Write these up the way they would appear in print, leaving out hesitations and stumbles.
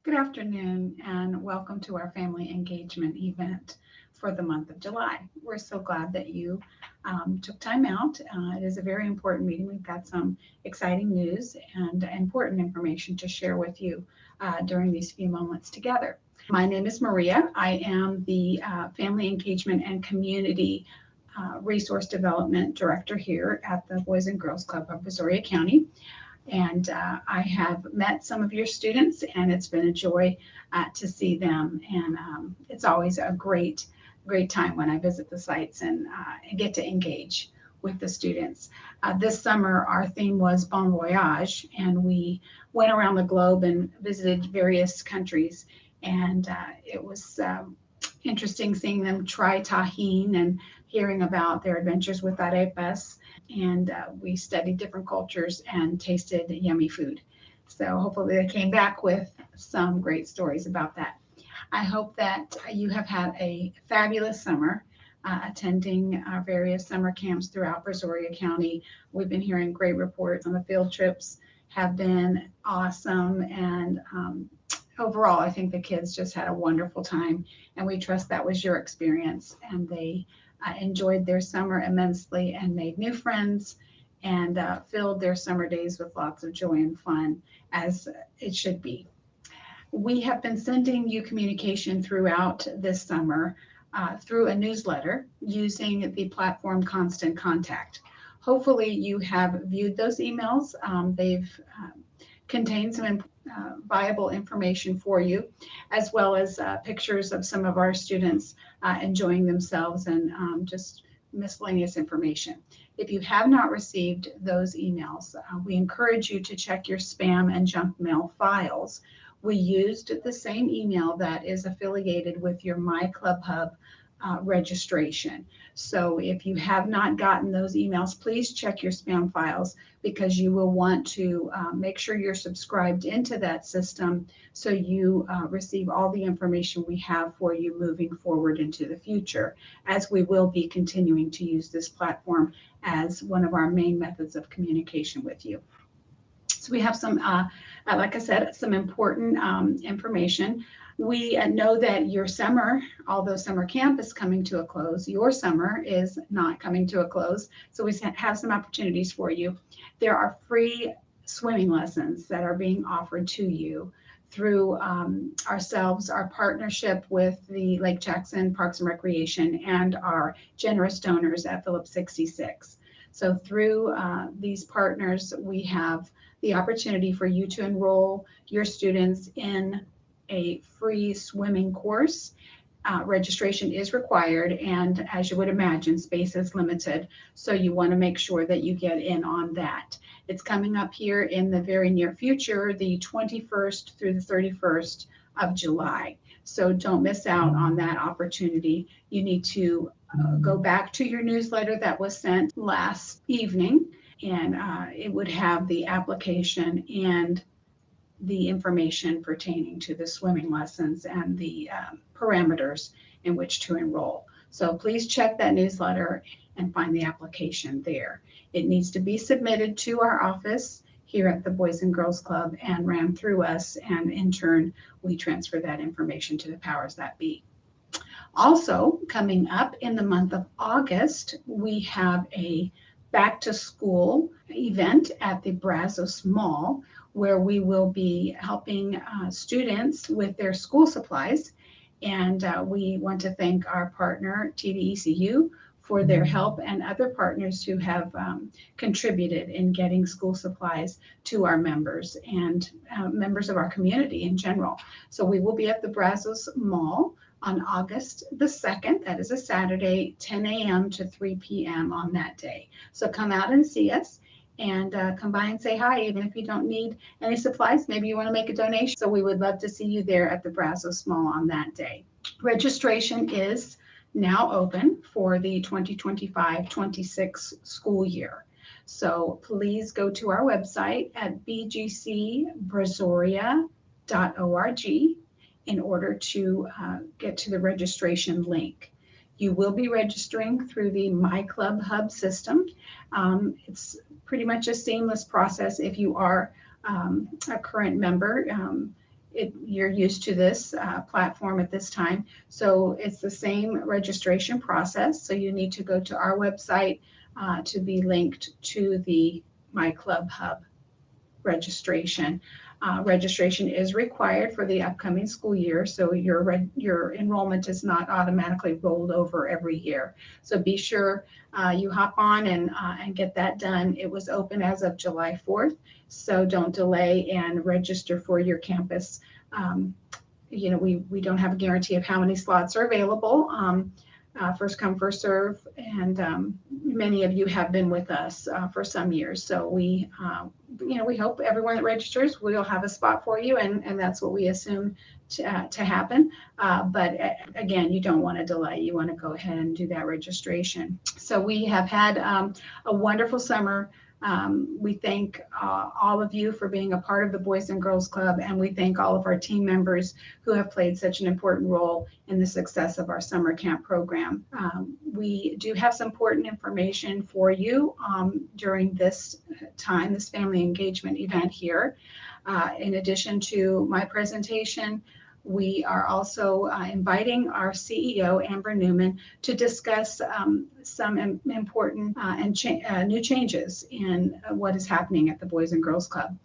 Good afternoon and welcome to our family engagement event for the month of July. We're so glad that you took time out. It is a very important meeting. We've got some exciting news and important information to share with you during these few moments together. My name is Maria. I am the Family Engagement and Community Resource Development Director here at the Boys and Girls Club of Brazoria County. And I have met some of your students, and it's been a joy to see them. And it's always a great time when I visit the sites and get to engage with the students. This summer, our theme was Bon Voyage, and we went around the globe and visited various countries. And it was interesting seeing them try tahine and hearing about their adventures with arepas. And we studied different cultures and tasted yummy food. So hopefully they came back with some great stories about that. I hope that you have had a fabulous summer attending our various summer camps throughout Brazoria County. We've been hearing great reports on the field trips have been awesome. And overall, I think the kids just had a wonderful time. And we trust that was your experience. And they enjoyed their summer immensely and made new friends and filled their summer days with lots of joy and fun, as it should be. We have been sending you communication throughout this summer through a newsletter using the platform Constant Contact. Hopefully, you have viewed those emails. They've contained some viable information for you, as well as pictures of some of our students enjoying themselves and just miscellaneous information. If you have not received those emails, we encourage you to check your spam and junk mail files. We used the same email that is affiliated with your My Club Hub registration. So if you have not gotten those emails, please check your spam files because you will want to make sure you're subscribed into that system so you receive all the information we have for you moving forward into the future, as we will be continuing to use this platform as one of our main methods of communication with you. So we have some, like I said, some important information. We know that your summer, although summer camp is coming to a close, your summer is not coming to a close. So we have some opportunities for you. There are free swimming lessons that are being offered to you through ourselves, our partnership with the Lake Jackson Parks and Recreation, and our generous donors at Phillips 66. So through these partners, we have the opportunity for you to enroll your students in a free swimming course. Registration is required, and as you would imagine, space is limited. So you want to make sure that you get in on that. It's coming up here in the very near future, the 21st through the 31st of July. So don't miss out on that opportunity. You need to go back to your newsletter that was sent last evening, and it would have the application and the information pertaining to the swimming lessons and the parameters in which to enroll. So please check that newsletter and find the application there. It needs to be submitted to our office here at the Boys and Girls Club and ran through us, and in turn, we transfer that information to the powers that be. Also, coming up in the month of August, we have a back to school event at the Brazos Mall, where we will be helping students with their school supplies. And we want to thank our partner, TVECU, for their help, and other partners who have contributed in getting school supplies to our members and members of our community in general. So we will be at the Brazos Mall on August the 2nd. That is a Saturday, 10 a.m. to 3 p.m. on that day. So come out and see us, and come by and say hi. Even if you don't need any supplies, maybe you want to make a donation. So we would love to see you there at the Brazos Mall on that day. Registration is now open for the 2025-26 school year. So please go to our website at bgcbrazoria.org in order to get to the registration link. You will be registering through the My Club Hub system. It's pretty much a seamless process if you are a current member. you're used to this platform at this time. So it's the same registration process. So you need to go to our website to be linked to the My Club Hub registration. Registration is required for the upcoming school year, so your enrollment is not automatically rolled over every year. So be sure you hop on and get that done. It was open as of July 4th, so don't delay and register for your campus. We don't have a guarantee of how many slots are available. First come, first serve, and many of you have been with us for some years. So we hope everyone that registers will have a spot for you, and that's what we assume to happen. But again, you don't want to delay. You want to go ahead and do that registration. So we have had a wonderful summer. We thank all of you for being a part of the Boys and Girls Club, and we thank all of our team members who have played such an important role in the success of our summer camp program. We do have some important information for you during this time, this family engagement event here. In addition to my presentation, we are also inviting our CEO, Amber Newman, to discuss some important and new changes in what is happening at the Boys and Girls Club.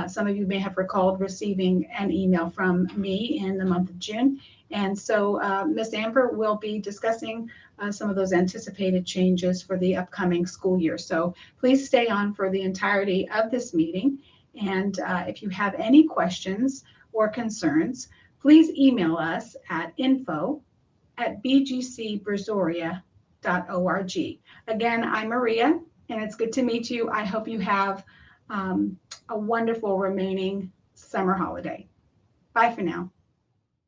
Some of you may have recalled receiving an email from me in the month of June. And so Ms. Amber will be discussing some of those anticipated changes for the upcoming school year. So please stay on for the entirety of this meeting. And if you have any questions or concerns, please email us at info@bgcbrazoria.org. Again, I'm Maria, and it's good to meet you. I hope you have a wonderful remaining summer holiday. Bye for now.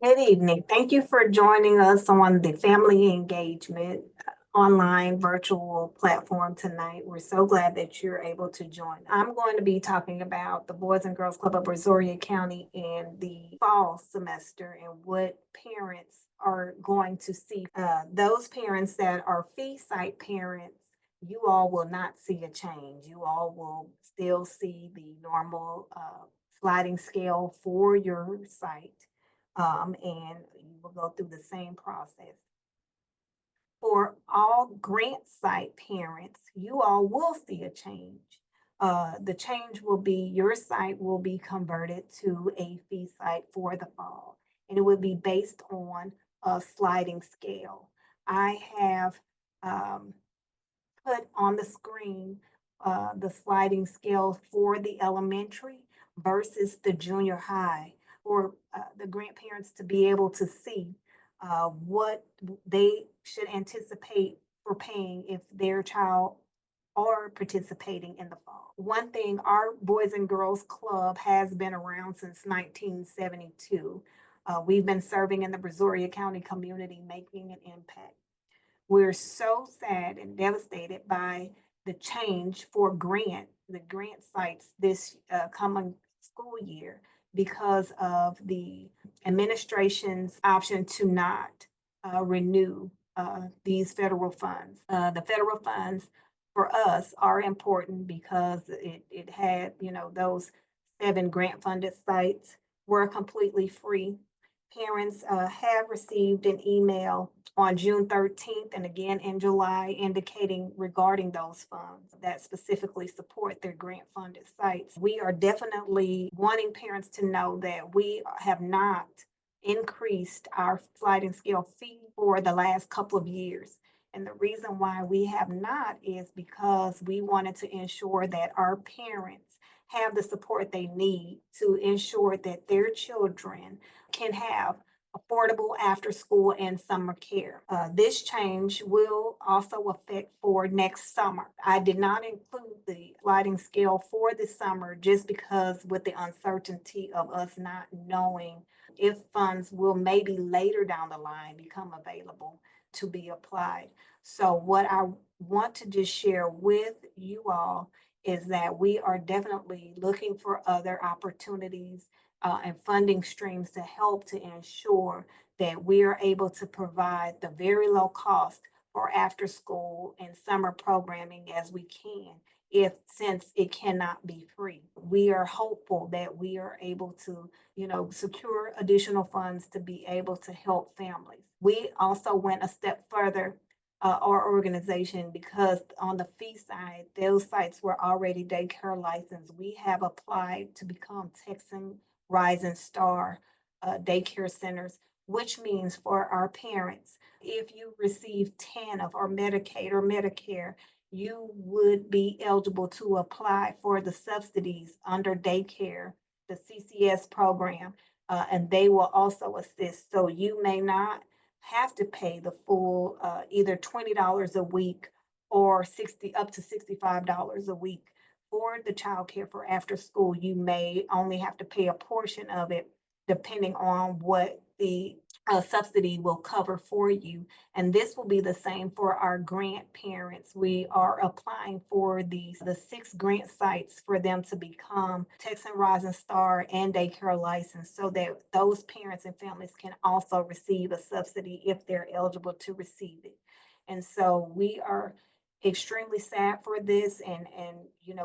Good evening. Thank you for joining us on the Family Engagement online virtual platform tonight. We're so glad that you're able to join. I'm going to be talking about the Boys and Girls Club of Brazoria County in the fall semester and what parents are going to see. Those parents that are fee site parents, you all will not see a change. You all will still see the normal sliding scale for your site. And you will go through the same process. For all grant site parents, you all will see a change. The change will be your site will be converted to a fee site for the fall, and it will be based on a sliding scale. I have put on the screen the sliding scale for the elementary versus the junior high, or the grandparents to be able to see what they should anticipate for paying if their child are participating in the fall. One thing, our Boys and Girls Club has been around since 1972. We've been serving in the Brazoria County community, making an impact. We're so sad and devastated by the change for the grant sites this coming school year because of the administration's option to not renew these federal funds. The federal funds for us are important because it had, those 7 grant funded sites were completely free. Parents have received an email on June 13th and again in July indicating regarding those funds that specifically support their grant funded sites. We are definitely wanting parents to know that we have not increased our sliding scale fee for the last couple of years. And the reason why we have not is because we wanted to ensure that our parents have the support they need to ensure that their children can have affordable after school and summer care. This change will also affect for next summer. I did not include the sliding scale for this summer just because with the uncertainty of us not knowing if funds will maybe later down the line become available to be applied. So what I want to just share with you all is that we are definitely looking for other opportunities and funding streams to help to ensure that we are able to provide the very low cost for after school and summer programming as we can if since it cannot be free. We are hopeful that we are able to, secure additional funds to be able to help families. We also went a step further, our organization, because on the fee side, those sites were already daycare licensed. We have applied to become Texan Rising Star daycare centers, which means for our parents, if you receive 10 of our Medicaid or Medicare, you would be eligible to apply for the subsidies under daycare, the CCS program, and they will also assist. So you may not have to pay the full either $20 a week or 60 up to $65 a week for the childcare for after school. You may only have to pay a portion of it depending on what the subsidy will cover for you. And this will be the same for our grant parents. We are applying for the 6 grant sites for them to become Texan Rising Star and daycare license so that those parents and families can also receive a subsidy if they're eligible to receive it. And so we are extremely sad for this, and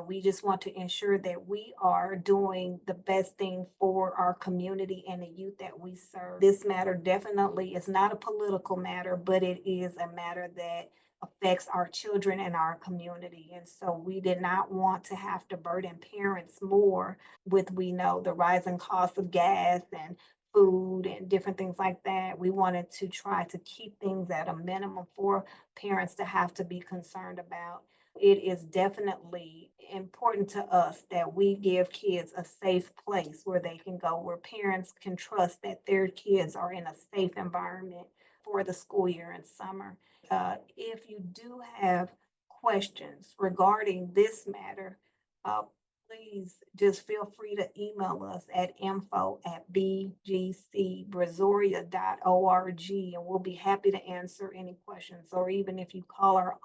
we just want to ensure that we are doing the best thing for our community and the youth that we serve. This matter definitely is not a political matter, but it is a matter that affects our children and our community. And so we did not want to have to burden parents more with, we know, the rising cost of gas and food and different things like that. We wanted to try to keep things at a minimum for parents to have to be concerned about. It is definitely important to us that we give kids a safe place where they can go, where parents can trust that their kids are in a safe environment for the school year and summer. If you do have questions regarding this matter, uh, please just feel free to email us at info@bgcbrazoria.org, and we'll be happy to answer any questions. Or even if you call our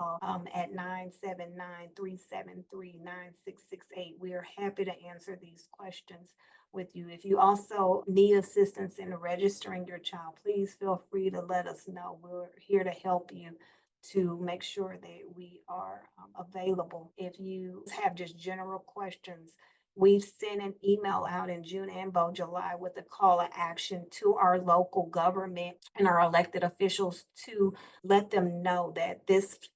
at 979-373-9668, we are happy to answer these questions with you. If you also need assistance in registering your child, please feel free to let us know. We're here to help you to make sure that we are available. If you have just general questions, we've sent an email out in June and July with a call to action to our local government and our elected officials to let them know that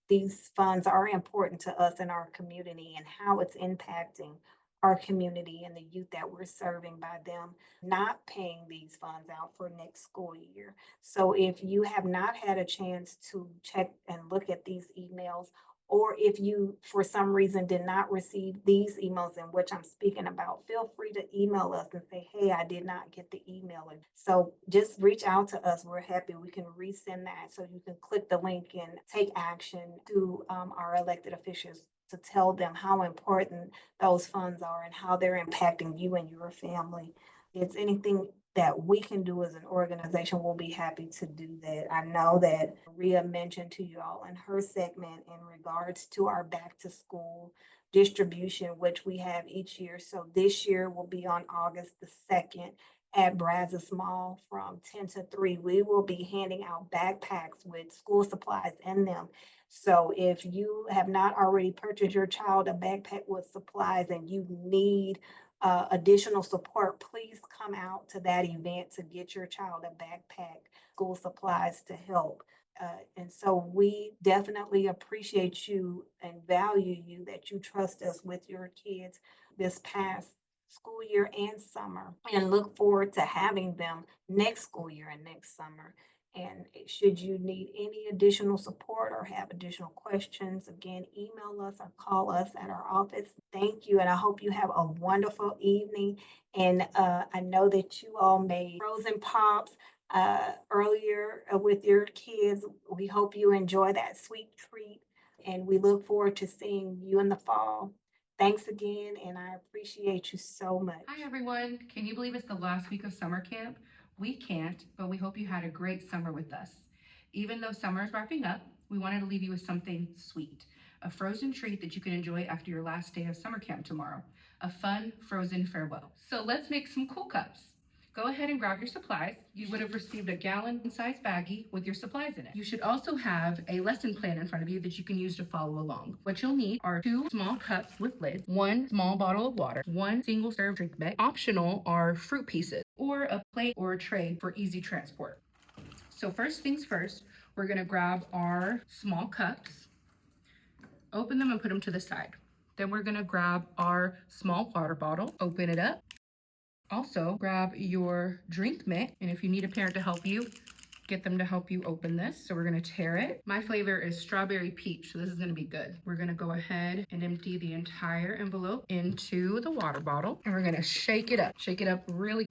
these funds are important to us and our community and how it's impacting our community and the youth that we're serving by them not paying these funds out for next school year. So if you have not had a chance to check and look at these emails, or if you, for some reason, did not receive these emails in which I'm speaking about, feel free to email us and say, hey, I did not get the email. And so just reach out to us. We're happy. We can resend that so you can click the link and take action to our elected officials to tell them how important those funds are and how they're impacting you and your family. If it's anything that we can do as an organization, we'll be happy to do that. I know that Maria mentioned to you all in her segment in regards to our back to school distribution, which we have each year. So this year will be on August the 2nd at Brazos Mall from 10 to 3. We will be handing out backpacks with school supplies in them. So if you have not already purchased your child a backpack with supplies and you need additional support, please come out to that event to get your child a backpack, school supplies to help. And so we definitely appreciate you and value you that you trust us with your kids this past school year and summer, and look forward to having them next school year and next summer. And should you need any additional support or have additional questions, again, email us or call us at our office. Thank you, and I hope you have a wonderful evening. And I know that you all made frozen pops earlier with your kids. We hope you enjoy that sweet treat, and we look forward to seeing you in the fall. Thanks again, and I appreciate you so much. Hi, everyone. Can you believe it's the last week of summer camp? We can't, but we hope you had a great summer with us. Even though summer is wrapping up, we wanted to leave you with something sweet, a frozen treat that you can enjoy after your last day of summer camp tomorrow, a fun frozen farewell. So let's make some cool cups. Go ahead and grab your supplies. You would have received a gallon-sized baggie with your supplies in it. You should also have a lesson plan in front of you that you can use to follow along. What you'll need are 2 small cups with lids, 1 small bottle of water, 1 single-serve drink bag. Optional are fruit pieces or a plate or a tray for easy transport. So first things first, we're gonna grab our small cups, open them and put them to the side. Then we're gonna grab our small water bottle, open it up. Also, grab your drink mix, and if you need a parent to help you, get them to help you open this. So we're gonna tear it. My flavor is strawberry peach, so this is gonna be good. We're gonna go ahead and empty the entire envelope into the water bottle, and we're gonna shake it up. Shake it up really.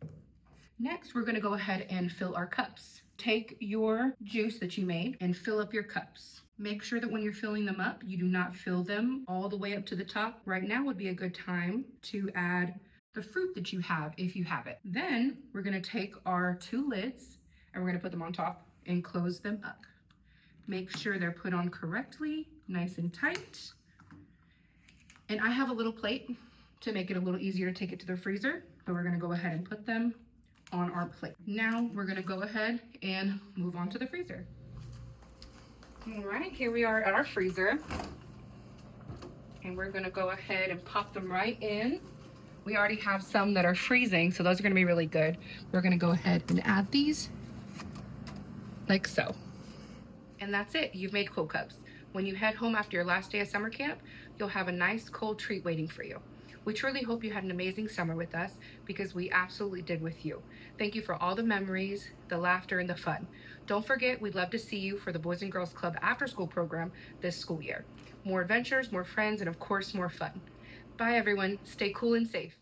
Next, we're gonna go ahead and fill our cups. Take your juice that you made and fill up your cups. Make sure that when you're filling them up, you do not fill them all the way up to the top. Right now would be a good time to add the fruit that you have, if you have it. Then we're gonna take our 2 lids and we're gonna put them on top and close them up. Make sure they're put on correctly, nice and tight. And I have a little plate to make it a little easier to take it to the freezer, but we're gonna go ahead and put them on our plate. Now we're gonna go ahead and move on to the freezer. All right, here we are at our freezer. And we're gonna go ahead and pop them right in. We already have some that are freezing, so those are gonna be really good. We're gonna go ahead and add these like so. And that's it, you've made cold cups. When you head home after your last day of summer camp, you'll have a nice cold treat waiting for you. We truly hope you had an amazing summer with us because we absolutely did with you. Thank you for all the memories, the laughter, and the fun. Don't forget, we'd love to see you for the Boys and Girls Club after school program this school year. More adventures, more friends, and of course, more fun. Bye everyone, stay cool and safe.